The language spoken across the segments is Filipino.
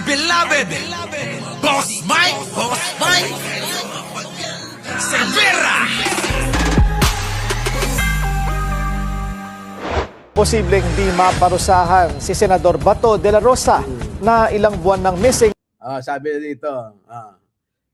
beloved Boss Mike Cervera. Posibleng di maparusahan si Senador Bato de la Rosa na ilang buwan ng missing. Sabi dito,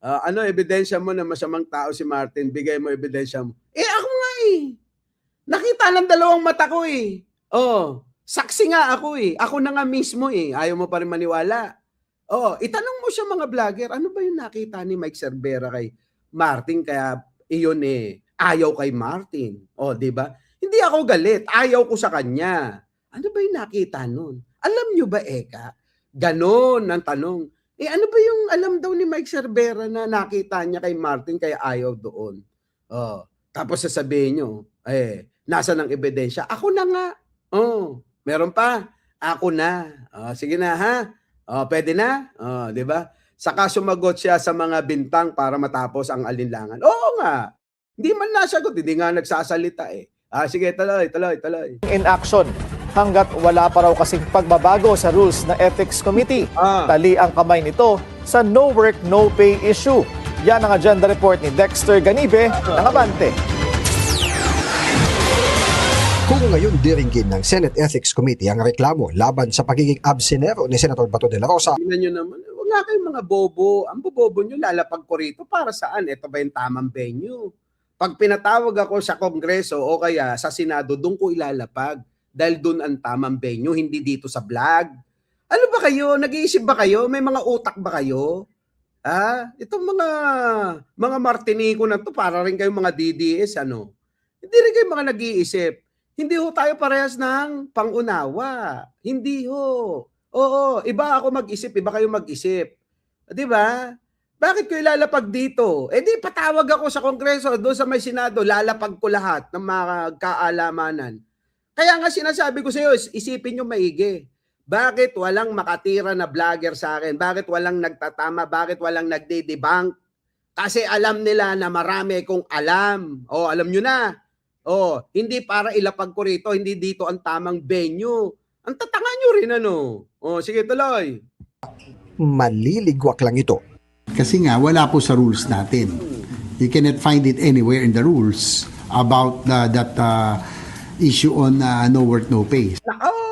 ano ebidensya mo na masamang tao si Martin? Bigay mo ebidensya mo. Ako nga eh. Nakita ng dalawang mata ko eh. Saksi nga ako eh. Ako na nga mismo eh. Ayaw mo pa rin maniwala. Itanong mo siya mga vlogger, ano ba yung nakita ni Mike Cervera kay Martin kaya iyon eh ayaw kay Martin. Di ba? Hindi ako galit. Ayaw ko sa kanya. Ano ba yung nakita nun? Alam nyo ba, Eka? Ganon ang tanong. Ano ba yung alam daw ni Mike Cervera na nakita niya kay Martin kaya ayaw doon? Tapos sasabihin nyo, nasa ng ebidensya? Ako na nga. Meron pa. Ako na. Sige na ha. Pwede na. Di ba? Saka sumagot siya sa mga bintang para matapos ang alinlangan. Oo nga. Hindi man nasagot. Hindi nga nagsasalita eh. Sige, tuloy. In action hanggat wala pa raw kasing pagbabago sa rules na Ethics Committee. Tali ang kamay nito sa no work, no pay issue. Yan ang agenda report ni Dexter Ganibe ng Abante. Kung ngayon diringgin ng Senate Ethics Committee ang reklamo laban sa pagiging absenero ni Senator Bato de la Rosa. Tingnan nyo naman, wala kayong mga bobo. Ang bobo nyo, lalapag ko rito. Para saan? Ito ba yung tamang venue? Pag pinatawag ako sa Kongreso o kaya sa Senado, doon ko ilalapag. Dahil doon ang tamang venue, hindi dito sa vlog. Ano ba kayo? Nag-iisip ba kayo? May mga utak ba kayo? Itong mga Martinico na to, para rin kayong mga DDS, ano? Hindi rin kayo mga nag-iisip. Hindi ho tayo parehas ng pangunawa. Hindi ho. Oo, iba ako mag-isip, iba kayo mag-isip. Di ba? Bakit ko ilalapag dito? Di patawag ako sa Kongreso, doon sa may Senado, lalapag ko lahat ng mga kaalamanan. Kaya nga sinasabi ko sa iyo, isipin nyo maigi. Bakit walang makatira na vlogger sa akin? Bakit walang nagtatama? Bakit walang nagde-debunk? Kasi alam nila na marami kong alam. Alam nyo na. Hindi para ilapag ko rito, hindi dito ang tamang venue. Ang tatanga nyo rin ano. Sige tuloy. Maliligwak lang ito. Kasi nga wala po sa rules natin. You cannot find it anywhere in the rules about that issue on no work, no pay.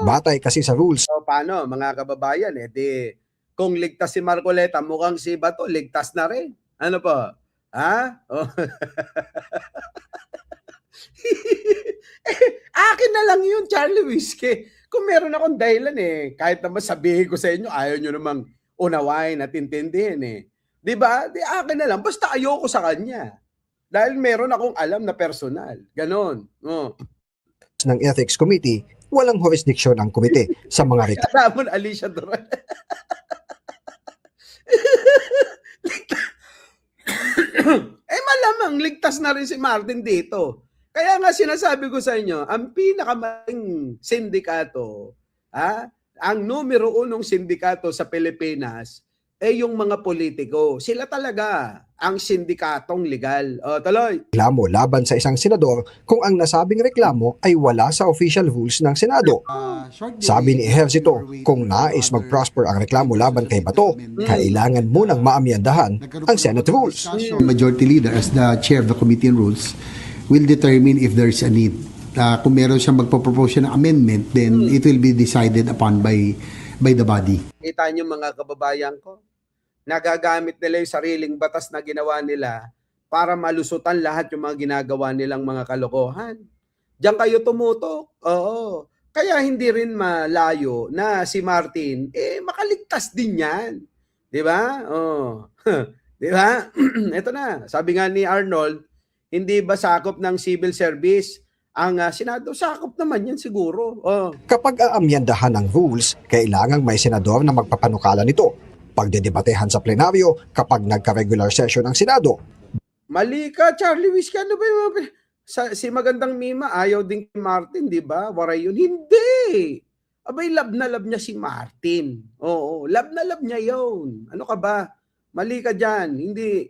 Batay kasi sa rules. Paano mga kababayan? Kung ligtas si Marcoleta, mukhang si Bato, ligtas na rin. Ano po? Akin na lang yun, Charlie Whiskey. Kung meron akong dahilan kahit naman sabihin ko sa inyo, ayaw nyo namang unawain at intindihin Di ba? Akin na lang. Basta ayoko sa kanya. Dahil meron akong alam na personal. Ganon. Ng Ethics Committee, walang jurisdiction ang komite sa mga reklamo. Karamon, Alicia Duran. Malamang ligtas na rin si Martin dito. Kaya nga sinasabi ko sa inyo, ang pinakamaling sindikato, ang numero 1 sindikato sa Pilipinas, yung mga politiko. Sila talaga ang sindikatong legal. Tuloy. Reklamo laban sa isang senador kung ang nasabing reklamo ay wala sa official rules ng Senado. Sabi ni Ejercito, kung nais mag-prosper ang reklamo laban kay Bato, kailangan munang maamyandahan ang Senate rules. Majority Leader as the chair of the Committee on Rules will determine if there's a need. Kung meron siyang magpo-propose siya ng amendment, then it will be decided upon by the body. Kita niyo mga kababayan ko, nagagamit nila yung sariling batas na ginawa nila para malusutan lahat yung mga ginagawa nilang mga kalokohan. Diyan kayo tumutok. Kaya hindi rin malayo na si Martin, makaligtas din yan. Di ba? Di ba? Ito na. Sabi nga ni Arnold, hindi ba sakop ng civil service ang Senado? Sakop naman yan siguro. Kapag aamyandahan ng rules, kailangang may senador na magpapanukala nito. Pagdedebatehan sa plenaryo kapag nagka-regular session ang Senado. Mali ka, Charlie Whiskey. Ano ba yung si Magandang Mima, ayaw din kay Martin, di ba? Waray yun. Hindi. Abay, love na love niya si Martin. Oo, love na love niya yun. Ano ka ba? Mali ka dyan. Hindi.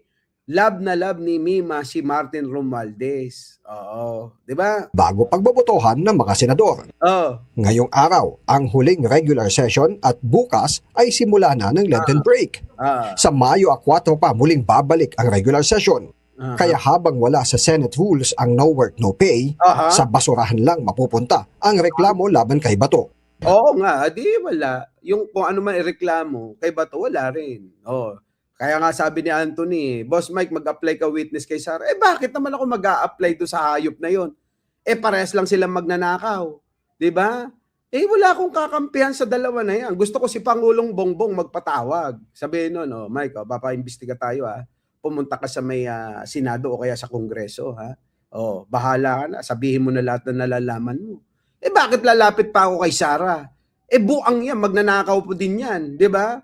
love na love ni Mima si Martin Romualdez. Oo, 'di ba? bago pagbobotohan ng mga senador. Oh, Ngayong araw, ang huling regular session at bukas ay simula na ng Lenten break. ah, Sa Mayo 4 pa muling babalik ang regular session. Aha. Kaya habang wala sa Senate rules ang no work, no pay, Aha. sa basurahan lang mapupunta ang reklamo laban kay Bato. Oo nga, di wala. Yung kung ano man ireklamo, kay Bato wala rin. Oh. Kaya nga sabi ni Anthony, Boss Mike, mag-apply ka witness kay Sara. Eh bakit naman ako mag-a-apply do sa hayop na yon? Eh parehas lang silang magnanakaw. 'Di ba? Eh wala akong kakampihan sa dalawa na yan. Gusto ko si Pangulong Bongbong magpatawag. Sabihin nun, oh, Mike, oh, papaimbestiga tayo ha. Pumunta ka sa may Senado o kaya sa Kongreso ha. Oh, bahala ka na. Sabihin mo na lahat na nalalaman mo. Eh bakit lalapit pa ako kay Sara? Eh buang yan, magnanakaw po din yan, 'di ba?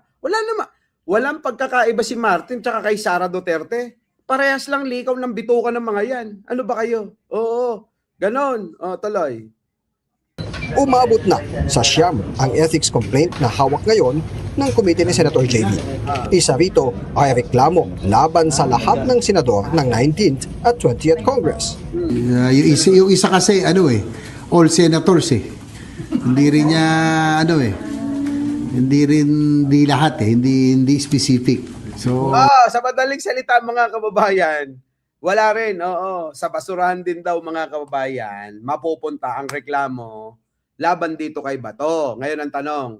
Walang pagkakaiba si Martin tsaka kay Sara Duterte. Parehas lang likaw ng bituka ng mga yan. Ano ba kayo? Oo, ganon. O, tuloy. Umabot na sa siyam ang ethics complaint na hawak ngayon ng komite ni Senator JB. Isa rito ay reklamo laban sa lahat ng senador ng 19th at 20th Congress. Yung isa kasi, all senators eh. Hindi rin niya, hindi lahat eh, hindi specific. So, Sa madaling salita mga kababayan, wala rin, oo. Sa basurahan din daw mga kababayan, mapupunta ang reklamo laban dito kay Bato. Ngayon ang tanong,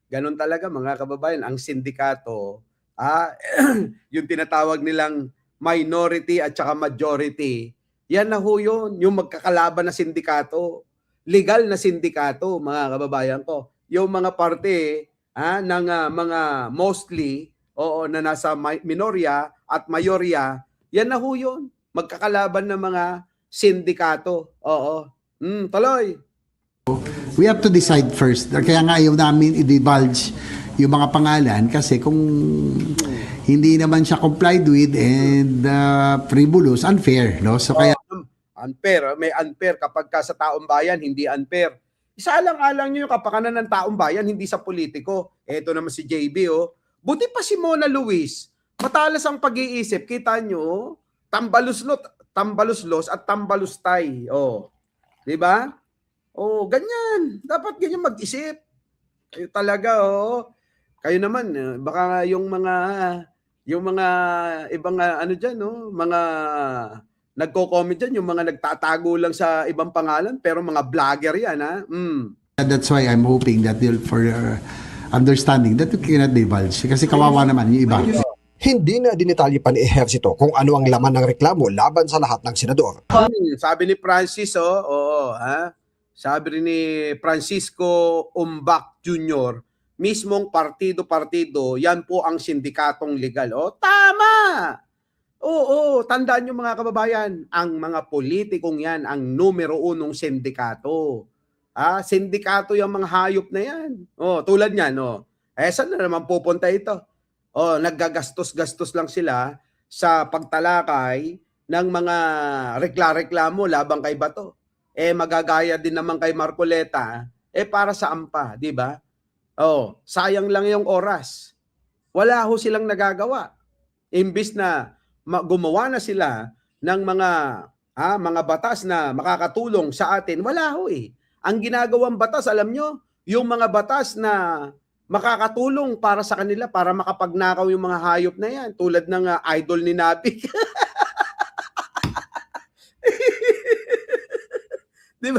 ganun talaga mga kababayan, ang sindikato, yung tinatawag nilang minority at saka majority, yan na ho yun, yung magkakalaban na sindikato. Legal na sindikato, mga kababayan ko. Yung mga parte ng mga mostly, na nasa minorya at mayorya, yan na ho yun. Magkakalaban ng mga sindikato. Oo. Tuloy. we have to decide first. Kaya nga ayaw namin i-divulge yung mga pangalan kasi kung hindi naman siya complied with and frivolous, unfair. No? So kaya Unfair. May unfair kapag ka sa taong bayan, hindi unfair. Isaalang-alang nyo yung kapakanan ng taong bayan, hindi sa politiko. Eto naman si JB, oh. Buti pa si Mona Luis. Matalas ang pag-iisip. Kita nyo, tambaluslos at tambalustay. Oh. Diba? Oh, ganyan. Dapat ganyan mag-isip. Kayo talaga, oh. Kayo naman, baka yung mga ibang diyan, no? Mga nagko-comment dyan, yung mga nagtatago lang sa ibang pangalan, pero mga vlogger yan, ha? that's why I'm hoping that for understanding that we cannot divulge kasi kawawa naman yung iba. Hindi na dinitalye pa ni Ejercito kung ano ang laman ng reklamo laban sa lahat ng senador. Sabi ni Francis, sabi rin ni Francisco Umbak Jr., mismong partido-partido, yan po ang sindikatong legal. Tama! Oo, tandaan nyo mga kababayan, ang mga politikong yan, ang numero unong sindikato. Sindikato yung mga hayop na yan. Tulad niyan, saan na naman pupunta ito? Naggagastos-gastos lang sila sa pagtalakay ng mga reklamo labang kay Bato. Magagaya din naman kay Marcoleta, para saan pa, di ba? Sayang lang yung oras. Wala ho silang nagagawa. Imbis na gumawa na sila ng mga batas na makakatulong sa atin, wala ho eh. Ang ginagawang batas, alam nyo, yung mga batas na makakatulong para sa kanila, para makapagnakaw yung mga hayop na yan, tulad ng idol ni Nabik. Di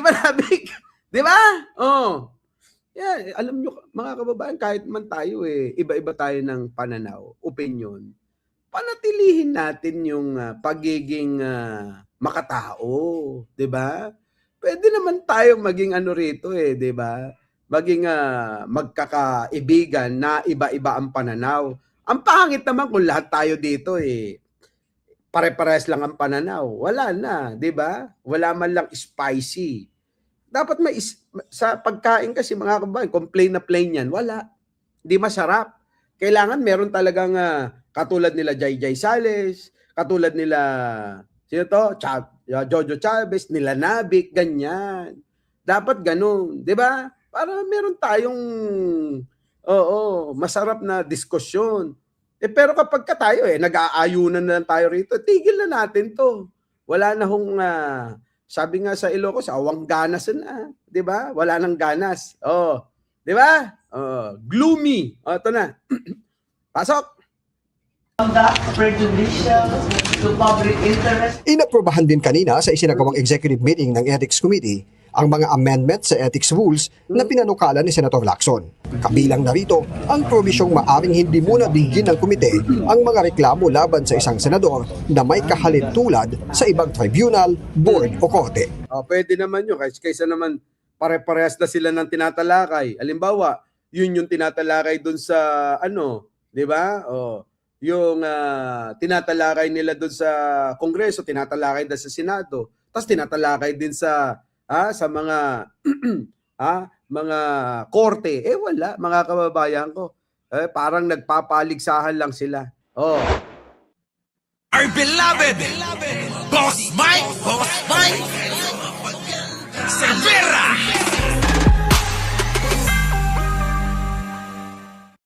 ba Nabik? Di ba? Yeah, alam nyo, mga kababayan, kahit man tayo iba-iba tayo ng pananaw, opinion, panatilihin natin yung pagiging makatao, 'di ba? Pwede naman tayong maging rito 'di ba? Maging magkakaibigan na iba-iba ang pananaw. Ang pangit naman kung lahat tayo dito pare-pares lang ang pananaw. Wala na, 'di ba? Wala man lang spicy. Dapat sa pagkain kasi mga kababayan, kung plain na plain yan, wala. Hindi masarap. Kailangan meron talagang katulad nila Jay Sales, katulad nila Jojo Chavez, nila Nabik, ganyan. Dapat ganun, 'di ba? Para meron tayong masarap na diskusyon. Pero kapag ka tayo nag-aayunan na lang tayo rito, tigil na natin to. Wala na hong, sabi nga sa Ilocos, awang ganas na. Di ba? Wala nang ganas. Oh, di ba? Gloomy. Ito na. Pasok. Prejudicial to public interest. Inaprobahan din kanina sa isinagawang executive meeting ng Ethics Committee ang mga amendment sa ethics rules na pinanukalan ni Senator Lacson. Kabilang narito ang probisyong maaring hindi muna dinggin ng komite ang mga reklamo laban sa isang senador na may kahalintulad sa ibang tribunal, board o korte. Pwede naman yun. Kaysa naman pare-parehas na sila ng tinatalakay. Halimbawa, yun yung tinatalakay dun sa di ba? Yung tinatalakay nila dun sa Kongreso, tinatalakay din sa Senado, tapos tinatalakay din sa mga mga korte. Wala, mga kababayan ko. Parang nagpapaligsahan lang sila. Our beloved Boss Mike Cervera.